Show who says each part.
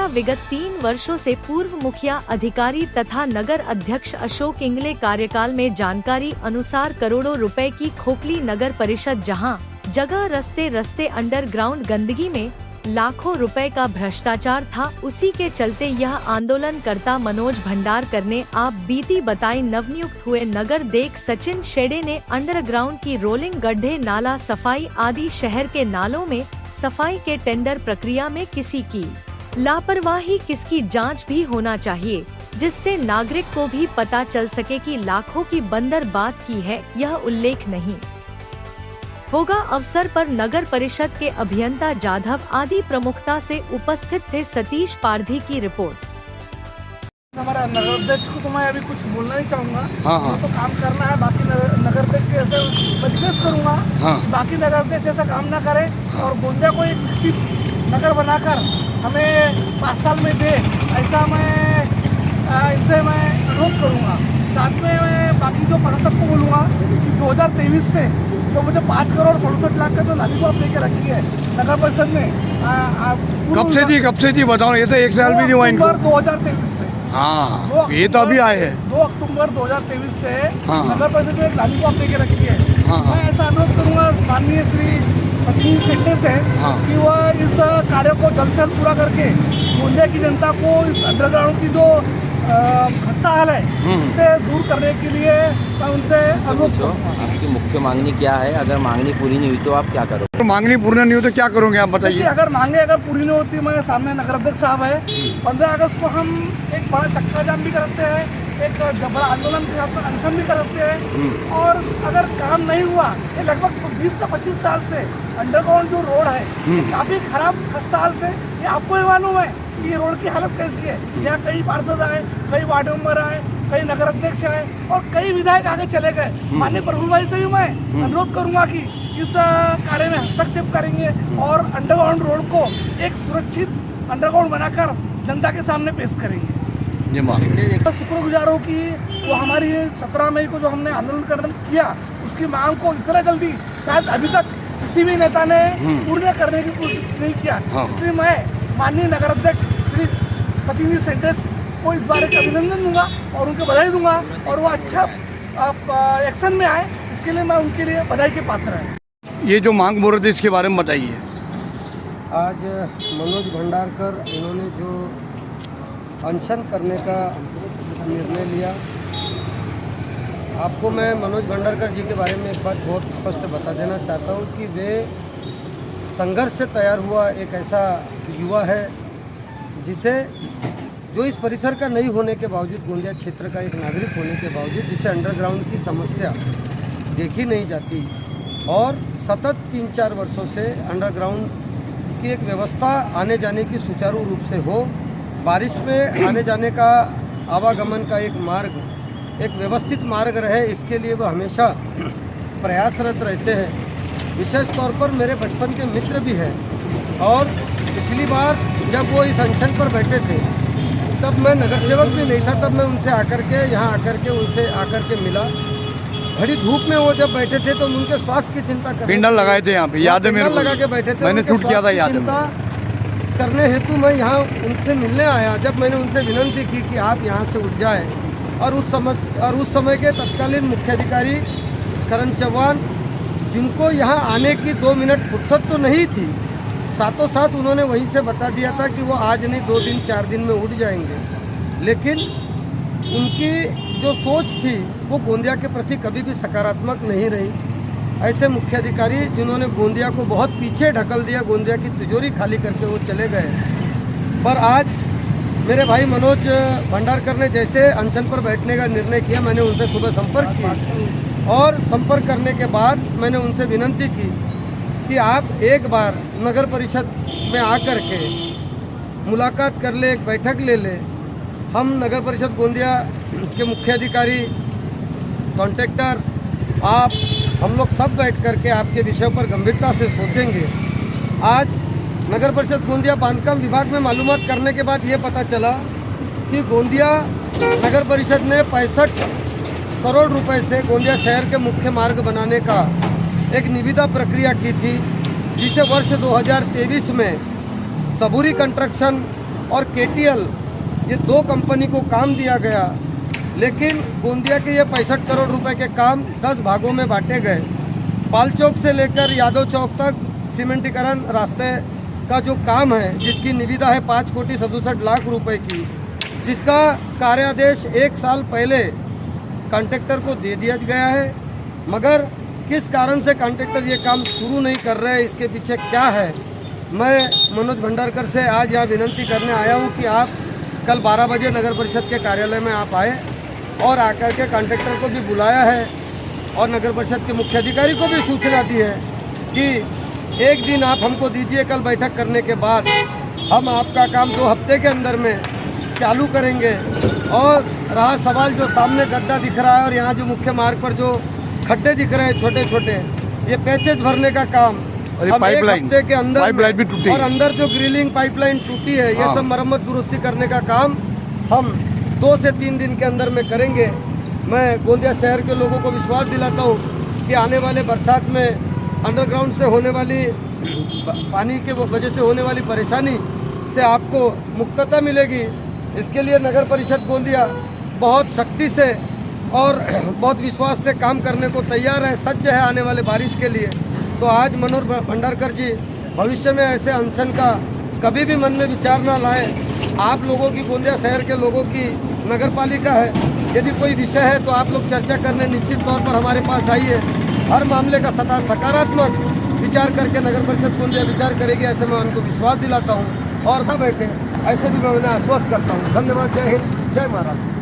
Speaker 1: गोंदिया विगत 3 वर्षों से पूर्व मुखिया अधिकारी तथा नगर अध्यक्ष अशोक इंगले कार्यकाल में जानकारी अनुसार करोड़ों रुपए की खोखली नगर परिषद जहां जगह रस्ते अंडरग्राउंड गंदगी में लाखों रुपए का भ्रष्टाचार था, उसी के चलते यह आंदोलनकर्ता मनोज भंडारकर ने आप बीती बताई नवनियुक्त हुए नगर देख सचिन शेडे ने अंडरग्राउंड की रोलिंग, गड्ढे, नाला सफाई आदि शहर के नालों में सफाई के टेंडर प्रक्रिया में किसी की लापरवाही, किसकी जांच भी होना चाहिए, जिससे नागरिक को भी पता चल सके कि लाखों की बंदर बात की है, यह उल्लेख नहीं होगा। अवसर पर नगर परिषद के अभियंता जाधव आदि प्रमुखता से उपस्थित थे। सतीश पारधी की रिपोर्ट।
Speaker 2: हमारा नगर अध्यक्ष को तो मैं अभी कुछ बोलना नहीं चाहूँगा।
Speaker 3: हाँ।
Speaker 2: तो काम करना है, बाकी नगर अध्यक्ष ऐसे रिक्वेस्ट करूँगा।
Speaker 3: हाँ।
Speaker 2: बाकी नगर अध्यक्ष ऐसा काम ना करे और गोंदिया को एक विकसित नगर बनाकर हमें 5 साल में दे, ऐसा मैं इनसे मैं अनुरोध करूँगा। साथ में मैं बाकी जो पार्षद को बोलूँगा कि 2023 से जो मुझे 5 करोड़ 67 लाख का जो लॉलीपॉप लेके रखी है नगर परिषद में,
Speaker 3: कब से थी बताओ, ये तो 1 साल भी नहीं हुआ इनको।
Speaker 2: 2023 से।
Speaker 3: हाँ, ये तो अभी आए हैं।
Speaker 2: 2 अक्टूबर 2023 से
Speaker 3: हाँ।
Speaker 2: नगर परिषद में एक लॉलीपॉप लेके रखी है।
Speaker 3: हाँ।
Speaker 2: मैं ऐसा अनुरोध करूँगा माननीय श्री सचिन शेट्टे से कि वह इस कार्य को जल्द से जल्द पूरा करके गोंदिया की जनता को इस अंडरग्राउंड की जो खस्ता हाल है इससे दूर करने के लिए मैं उनसे अनुरोध करूँगा।
Speaker 4: आपकी मुख्य मांगनी क्या है? अगर मांगनी पूरी नहीं हुई तो आप क्या करोगे?
Speaker 3: तो मांगनी पूरी नहीं हुई तो क्या करोगे आप बताइए?
Speaker 2: अगर पूरी नहीं होती, मेरे सामने नगर अध्यक्ष साहब है, 15 अगस्त को हम एक बड़ा चक्का जाम भी करते हैं, एक बड़ा आंदोलन के साथ अनशन भी करते हैं। और अगर काम नहीं हुआ, ये लगभग 20 से 25 साल से अंडरग्राउंड जो रोड है काफी खराब खस्ता हाल से, ये आपको ही मालूम है कि ये रोड की हालत कैसी है। यहाँ कई पार्षद आए, कई वार्ड मेंबर आए, कई नगर अध्यक्ष आए और कई विधायक आगे चले गए। माननीय प्रफुल्ल भाई से भी मैं अनुरोध करूंगा कि इस कार्य में हस्तक्षेप करेंगे और अंडरग्राउंड रोड को एक सुरक्षित अंडरग्राउंड बनाकर जनता के सामने पेश करेंगे। शुक्रगुजार हूँ कि वो हमारी 17 मई को जो हमने आंदोलन किया उसकी मांग को इतना जल्दी शायद अभी तक किसी भी नेता ने पूर्ण करने की कोशिश नहीं किया। इसलिए मैं माननीय नगर अध्यक्ष श्री सचिन शेट्टे को इस बारे का अभिनंदन दूंगा और उनको बधाई दूंगा और वो अच्छा एक्शन में आए, इसके लिए मैं उनके लिए बधाई के पात्र है।
Speaker 3: ये जो मांग बोल रहे थे इसके बारे में बताइए।
Speaker 5: आज मनोज भंडारकर इन्होंने जो अनशन करने का निर्णय लिया, आपको मैं मनोज भंडारकर जी के बारे में एक बात बहुत स्पष्ट बता देना चाहता हूँ कि वे संघर्ष से तैयार हुआ एक ऐसा युवा है जिसे जो इस परिसर का नहीं होने के बावजूद, गोंदिया क्षेत्र का एक नागरिक होने के बावजूद, जिसे अंडरग्राउंड की समस्या देखी नहीं जाती और सतत 3-4 वर्षों से अंडरग्राउंड की एक व्यवस्था आने जाने की सुचारू रूप से हो, बारिश में आने जाने का आवागमन का एक मार्ग, एक व्यवस्थित मार्ग रहे, इसके लिए वो हमेशा प्रयासरत रहते हैं। विशेष तौर पर मेरे बचपन के मित्र भी हैं और पिछली बार जब वो इस अनशन पर बैठे थे तब मैं नगर सेवक भी नहीं था, तब मैं उनसे आकर के यहाँ आकर के मिला। बड़ी धूप में वो जब बैठे थे तो उनके स्वास्थ्य की चिंता
Speaker 3: पिंडल लगाए थे यहाँ पे, याद है मेरे को,
Speaker 5: लगा के बैठे थे,
Speaker 3: मैंने शूट किया था, याद है।
Speaker 5: करने हेतु मैं यहाँ उनसे मिलने आया। जब मैंने उनसे विनती की कि आप यहाँ से उठ जाएं और उस समय के तत्कालीन मुख्याधिकारी करण चौहान, जिनको यहाँ आने की 2 मिनट फुर्सत तो नहीं थी, साथों साथ उन्होंने वहीं से बता दिया था कि वो आज नहीं 2 दिन 4 दिन में उठ जाएंगे। लेकिन उनकी जो सोच थी वो गोंदिया के प्रति कभी भी सकारात्मक नहीं रही। ऐसे मुख्याधिकारी जिन्होंने गोंदिया को बहुत पीछे ढकल दिया, गोंदिया की तिजोरी खाली करके वो चले गए। पर आज मेरे भाई मनोज भंडारकर ने जैसे अनशन पर बैठने का निर्णय किया, मैंने उनसे सुबह संपर्क किया और संपर्क करने के बाद मैंने उनसे विनती की कि आप एक बार नगर परिषद में आकर के मुलाकात कर ले, एक बैठक ले ले। हम नगर परिषद गोंदिया के मुख्याधिकारी, कॉन्ट्रैक्टर, आप, हम लोग सब बैठ करके आपके विषय पर गंभीरता से सोचेंगे। आज नगर परिषद गोंदिया बांधकाम विभाग में मालूमात करने के बाद ये पता चला कि गोंदिया नगर परिषद ने 65 करोड़ रुपए से गोंदिया शहर के मुख्य मार्ग बनाने का एक निविदा प्रक्रिया की थी, जिसे वर्ष 2023 में सबूरी कंस्ट्रक्शन और KTL, ये 2 कंपनी को काम दिया गया, लेकिन गोंदिया के ये 65 करोड़ रुपए के काम 10 भागों में बांटे गए। पाल चौक से लेकर यादव चौक तक सीमेंटीकरण रास्ते का जो काम है, जिसकी निविदा है 5,67,00,000 रुपए की, जिसका कार्यादेश 1 साल पहले कॉन्ट्रैक्टर को दे दिया गया है, मगर किस कारण से कॉन्ट्रैक्टर ये काम शुरू नहीं कर रहे हैं, इसके पीछे क्या है, मैं मनोज भंडारकर से आज यहाँ विनती करने आया हूँ कि आप कल 12 बजे नगर परिषद के कार्यालय में आप आए और आकर के कॉन्ट्रैक्टर को भी बुलाया है और नगर परिषद के मुख्य अधिकारी को भी सूचना दी है कि एक दिन आप हमको दीजिए, कल बैठक करने के बाद हम आपका काम 2 हफ्ते के अंदर में चालू करेंगे। और रहा सवाल जो सामने गड्ढा दिख रहा है और यहाँ जो मुख्य मार्ग पर जो खड्डे दिख रहे हैं छोटे छोटे, ये पैचेज भरने का काम हम 1 हफ्ते के अंदर में, और अंदर जो ग्रिलिंग पाइपलाइन टूटी है, ये सब मरम्मत दुरुस्ती करने का काम हम 2 से 3 दिन के अंदर में करेंगे। मैं गोंदिया शहर के लोगों को विश्वास दिलाता हूँ कि आने वाले बरसात में अंडरग्राउंड से होने वाली पानी के वजह से होने वाली परेशानी से आपको मुक्तता मिलेगी। इसके लिए नगर परिषद गोंदिया बहुत सख्ती से और बहुत विश्वास से काम करने को तैयार है, सज्ज है आने वाले बारिश के लिए। तो आज मनोज भंडारकर जी भविष्य में ऐसे अनशन का कभी भी मन में विचार ना लाए। आप लोगों की, गोंदिया शहर के लोगों की नगर पालिका है, यदि कोई विषय है तो आप लोग चर्चा करने निश्चित तौर पर हमारे पास आइए। हर मामले का सकारात्मक विचार करके नगर परिषद गोंदिया विचार करेगी, ऐसे मैं उनको विश्वास दिलाता हूँ। और ना बैठे ऐसे भी मैं उन्हें आश्वस्त करता हूँ। धन्यवाद। जय हिंद, जय महाराष्ट्र।